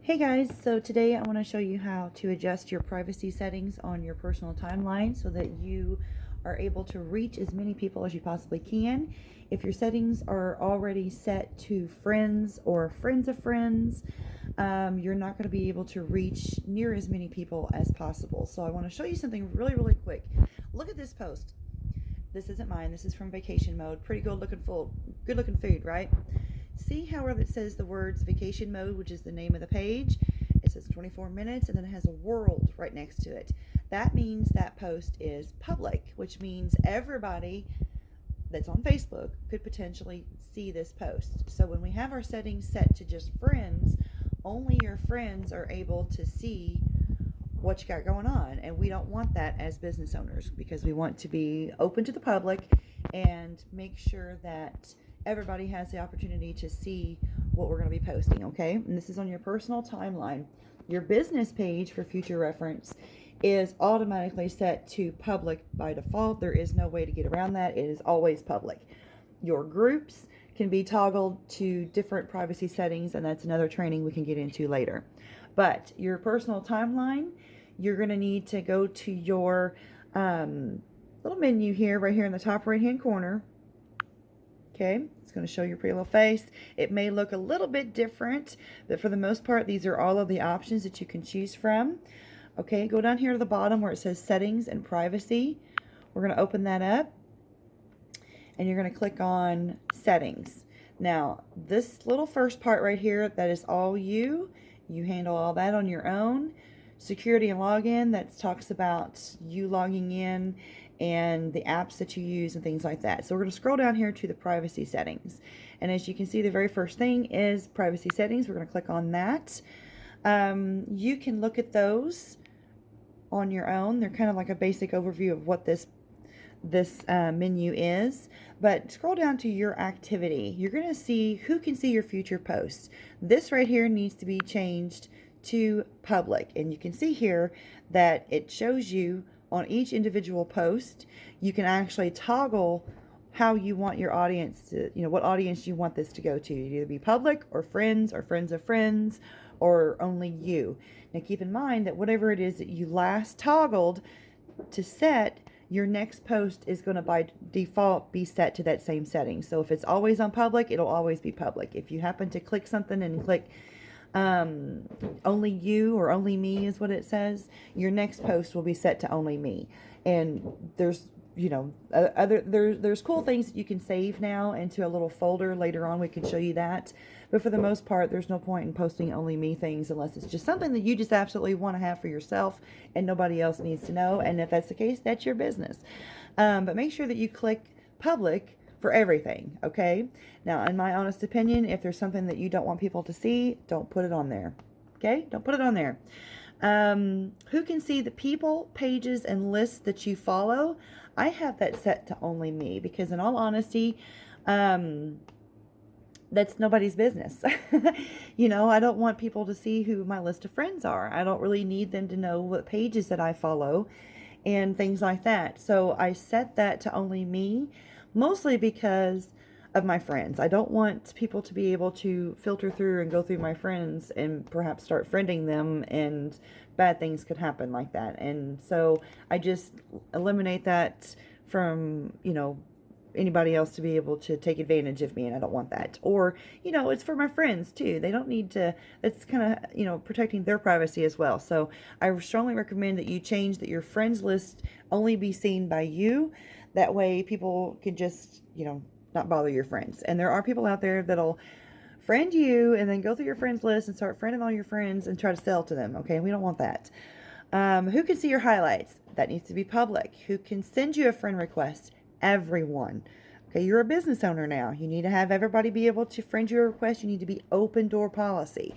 Hey guys, so today I want to show you how to adjust your privacy settings on your personal timeline so that you are able to reach as many people as you possibly can. If your settings are already set to friends or friends of friends, you're not going to be able to reach near as many people as possible. So I want to show you something really quick. Look at this post. This isn't mine. This is from Vacation Mode. Pretty good looking food, right? See how it says the words Vacation Mode, which is the name of the page? It says 24 minutes and then it has a world right next to it. That means that post is public, which means everybody that's on Facebook could potentially see this post. So when we have our settings set to just friends, only your friends are able to see what you got going on, and we don't want that as business owners because we want to be open to the public and make sure that everybody has the opportunity to see what we're going to be posting. Okay, and this is on your personal timeline. Your business page, for future reference, is automatically set to public by default. There is no way to get around that. It is always public. Your groups can be toggled to different privacy settings, and that's another training we can get into later. But your personal timeline, you're going to need to go to your little menu here, right here in the top right hand corner. Okay, it's going to show your pretty little face. It may look a little bit different, but for the most part, these are all of the options that you can choose from. Okay, go down here to the bottom where it says settings and privacy. We're going to open that up, and you're going to click on settings. Now, this little first part right here, that is all you. You handle all that on your own. Security and login, that talks about you logging in and the apps that you use and things like that. So we're going to scroll down here to the privacy settings. And as you can see, the very first thing is privacy settings. We're going to click on that. You can look at those on your own. They're kind of like a basic overview of what this menu is, but scroll down to your activity. You're going to see who can see your future posts. This right here needs to be changed to public, and you can see here that it shows you on each individual post. You can actually toggle how you want your audience to, what audience you want this to go to. It'd either be public or friends of friends or only you. Now keep in mind that whatever it is that you last toggled to set, your next post is going to by default be set to that same setting. So if it's always on public, it'll always be public. If you happen to click something and click only you or only me is what it says, your next post will be set to only me. And there's there's cool things that you can save now into a little folder. Later on we can show you that, but for the most part there's no point in posting only me things unless it's just something that you just absolutely want to have for yourself and nobody else needs to know. And if that's the case, that's your business. But make sure that you click public for everything. Okay, now in my honest opinion, if there's something that you don't want people to see, don't put it on there. Okay, don't put it on there. Who can see the people, pages, and lists that you follow? I have that set to only me because in all honesty, that's nobody's business. I don't want people to see who my list of friends are. I don't really need them to know what pages that I follow and things like that. So I set that to only me, mostly because of my friends. I don't want people to be able to filter through and go through my friends and perhaps start friending them, and bad things could happen like that. And so I just eliminate that from, anybody else to be able to take advantage of me, and I don't want that. Or, it's for my friends too. They don't need to, it's kind of, protecting their privacy as well. So I strongly recommend that you change that your friends list only be seen by you. That way people can just, not bother your friends. And there are people out there that'll friend you and then go through your friends list and start friending all your friends and try to sell to them. Okay, we don't want that. Who can see your highlights? That needs to be public. Who can send you a friend request? Everyone. Okay, you're a business owner now. You need to have everybody be able to friend your request. You need to be open door policy.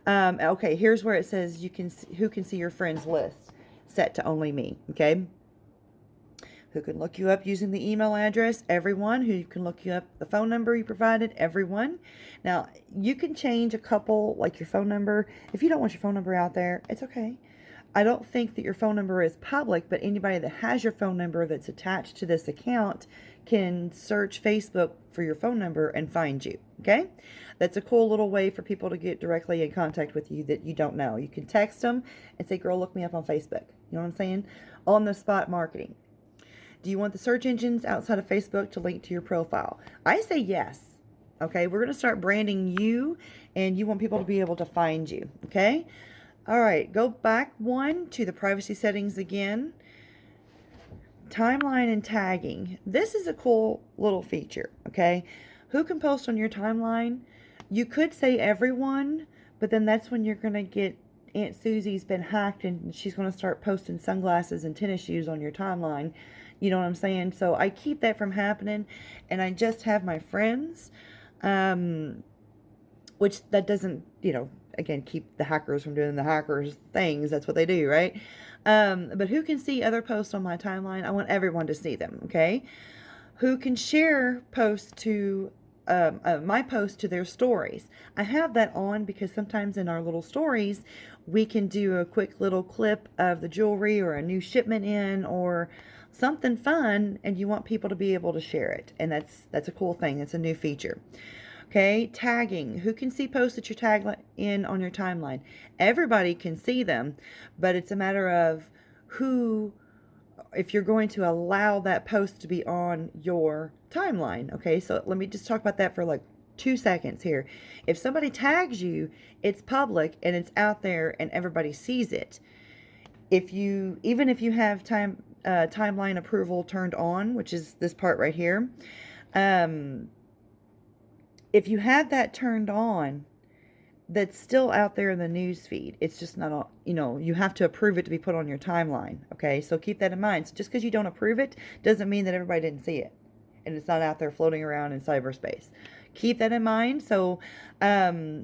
Okay, here's where it says who can see your friends list, set to only me. Okay. Who can look you up using the email address? Everyone. Who can look you up the phone number you provided? Everyone. Now, you can change a couple, like your phone number. If you don't want your phone number out there, it's okay. I don't think that your phone number is public, but anybody that has your phone number that's attached to this account can search Facebook for your phone number and find you. Okay? That's a cool little way for people to get directly in contact with you that you don't know. You can text them and say, girl, look me up on Facebook. You know what I'm saying? On the spot marketing. Do you want the search engines outside of Facebook to link to your profile? I say yes. Okay, we're going to start branding you, and you want people to be able to find you. Okay? All right, go back one to the privacy settings again. Timeline and tagging. This is a cool little feature. Okay? Who can post on your timeline? You could say everyone, but then that's when you're going to get Aunt Susie's been hacked and she's going to start posting sunglasses and tennis shoes on your timeline. You know what I'm saying? So I keep that from happening, and I just have my friends, which that doesn't, again, keep the hackers from doing the hackers things. That's what they do, right? But who can see other posts on my timeline? I want everyone to see them, okay? Who can share posts to my posts to their stories. I have that on because sometimes in our little stories, we can do a quick little clip of the jewelry or a new shipment in or something fun, and you want people to be able to share it. And that's a cool thing. It's a new feature. Okay, tagging. Who can see posts that you tag in on your timeline? Everybody can see them, but it's a matter of who, if you're going to allow that post to be on your timeline. Okay, so let me just talk about that for like 2 seconds here. If somebody tags you, it's public and it's out there and everybody sees it. Even if you have timeline approval turned on, which is this part right here, if you have that turned on, that's still out there in the news feed. It's just not, you have to approve it to be put on your timeline. Okay, so keep that in mind. So just because you don't approve it doesn't mean that everybody didn't see it and it's not out there floating around in cyberspace. Keep that in mind. So,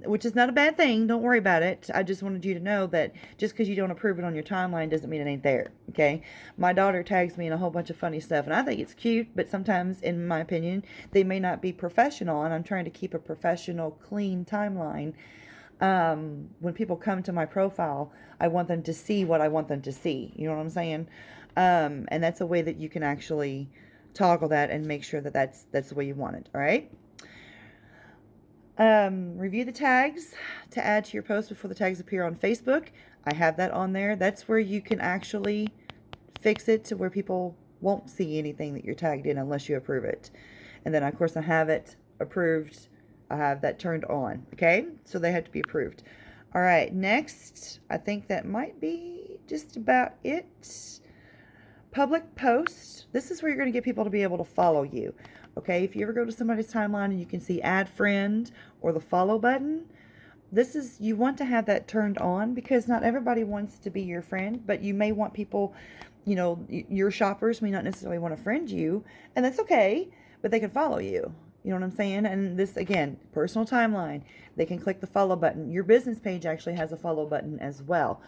which is not a bad thing. Don't worry about it. I just wanted you to know that just because you don't approve it on your timeline doesn't mean it ain't there. Okay. My daughter tags me in a whole bunch of funny stuff, and I think it's cute, but sometimes, in my opinion, they may not be professional, and I'm trying to keep a professional, clean timeline. When people come to my profile, I want them to see what I want them to see. You know what I'm saying? And that's a way that you can actually toggle that and make sure that that's the way you want it. All right. Review the tags to add to your post before the tags appear on Facebook. I have that on there. That's where you can actually fix it to where people won't see anything that you're tagged in unless you approve it. And then, of course, I have it approved. I have that turned on. Okay, so they have to be approved. All right, next, I think that might be just about it. Public posts. This is where you're going to get people to be able to follow you. Okay, if you ever go to somebody's timeline and you can see add friend or the follow button, you want to have that turned on because not everybody wants to be your friend, but you may want people, your shoppers may not necessarily want to friend you, and that's okay, but they can follow you. You know what I'm saying? And this, again, personal timeline. They can click the follow button. Your business page actually has a follow button as well,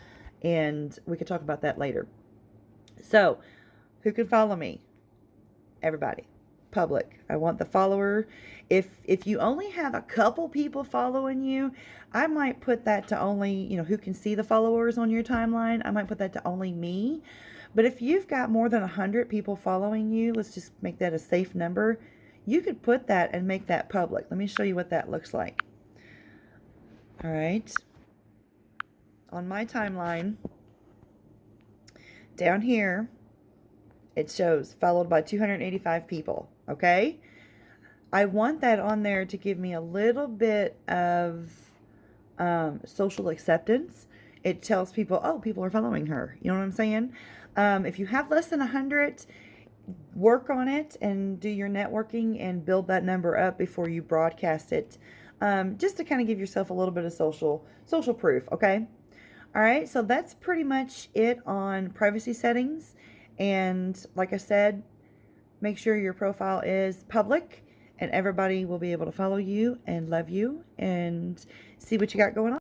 and we could talk about that later. So, who can follow me? Everybody. Public. I want the follower. If you only have a couple people following you, I might put that to only, who can see the followers on your timeline. I might put that to only me. But if you've got more than 100 people following you, let's just make that a safe number. You could put that and make that public. Let me show you what that looks like. All right. On my timeline, down here, it shows followed by 285 people. Okay. I want that on there to give me a little bit of social acceptance. It tells people, oh, people are following her. You know what I'm saying? If you have less than 100, work on it and do your networking and build that number up before you broadcast it, just to kind of give yourself a little bit of social proof. Okay. All right. So that's pretty much it on privacy settings. And like I said, make sure your profile is public and everybody will be able to follow you and love you and see what you got going on.